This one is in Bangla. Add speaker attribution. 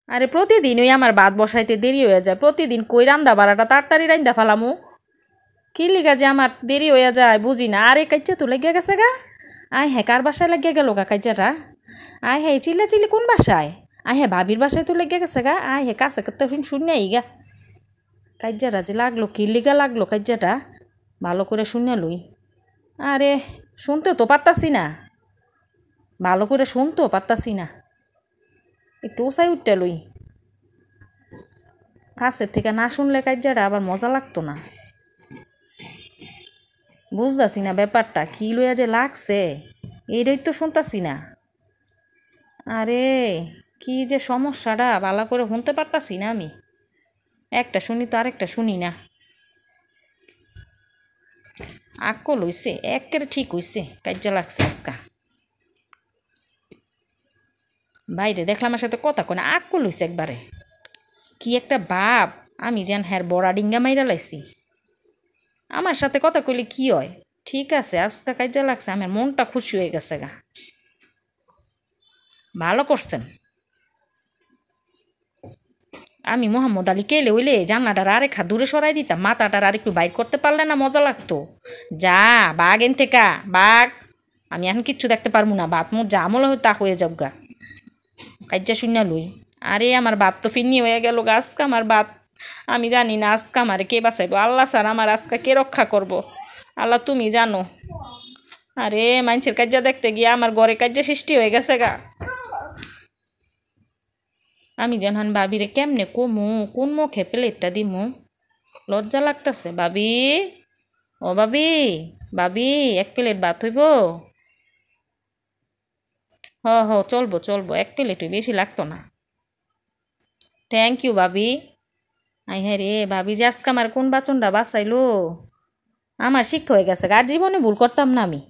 Speaker 1: আরে প্রতিদিনই আমার ভাত বসাইতে দেরি হয়ে যায়, প্রতিদিন কই রান্দা বাড়াটা তাড়াতাড়ি রান্দা ফালামু, কি লিগা যে আমার দেরি হয়ে যায় বুঝি না। আরে কাজ্জা তো লেগে গেছে গা, আয় হ্যাঁ কার বাসায় লাগিয়ে গেল গা কাজ্জাটা, আয় হ্যাঁ চিল্লা চিল্লি কোন বাসায়, আয় হ্যাঁ ভাবির বাসায় তো লেগে গেছে গা, আয় হ্যাঁ কাছে করতে শুনে আই গা কাজ্জাটা যে লাগলো, কি লিগা লাগলো কাজ্জাটা, ভালো করে শুনে লই। আরে শুনতেও তো পারতাছি না, ভালো করে শুনতেও পারতাছি না, একটু ওসাই উঠতে লই, কাছের থেকে না শুনলে কাজ্জাটা আবার মজা লাগতো না। বুঝতাছি না ব্যাপারটা কি লইয়া যে লাগছে, এইটাই তো শুনতাছি না। আরে কি যে সমস্যাটা ভালো করে শুনতে পারতাছি না আমি, একটা শুনি তো আরেকটা শুনি না। আকল হইছে একেবারে ঠিক হইছে, কাজ্জা লাগছে আজকা। বাইরে দেখলাম আমার সাথে কথা কয় না, আকল হইছে একবারে, কি একটা ভাব, আমি যেন হ্যার বড়া ডিঙ্গা মাইরা লাইছি। আমার সাথে কথা কইলে কি হয়, ঠিক আছে আজকা কাজ্জা লাগছে, আমার মনটা খুশি হয়ে গেছে গা। ভালো করছেন। আমি মোহাম্মদ আলী কেলে হইলে জানলাটার আরেক হাত দূরে সরাই দিতাম, মাথাটার আর একটু বাইর করতে পারলে না মজা লাগতো। যা বাঘ এন থেকে বাঘ, আমি এখন কিচ্ছু দেখতে পারবো না, বাত মোর যা আমল হয়ে তা হয়ে যাক গা, কাজ্জা শুনিয়া লই। আরে আমার বাত তো ফিরনি হয়ে গেল গা আজকা, আমার বাত আমি জানি না আজকা আমার কে বাঁচাইবো, আল্লাহ স্যার আমার আজকা কে রক্ষা করব, আল্লাহ তুমি জানো। আরে মানুষের কাজ্জা দেখতে গিয়ে আমার ঘরে কাজ্জা সৃষ্টি হয়ে গেছে গা। আমি জানান ভাবিরে কেমনে কমু, কোন মুখে প্লেটটা দিমু, লজ্জা লাগতেছে। ভাবি, ও ভাবি, ভাবি এক প্লেট ভাত হইব? হ হ চলবো চলবো, এক প্লেটই বেশি লাগতো না। থ্যাংক ইউ ভাবি। আই হ্যাঁ রে ভাবি যে আজকে আমার কোন বাচনটা বাঁচাইলো, আমার শিক্ষা হয়ে গেছে, আর জীবনে ভুল করতাম না আমি।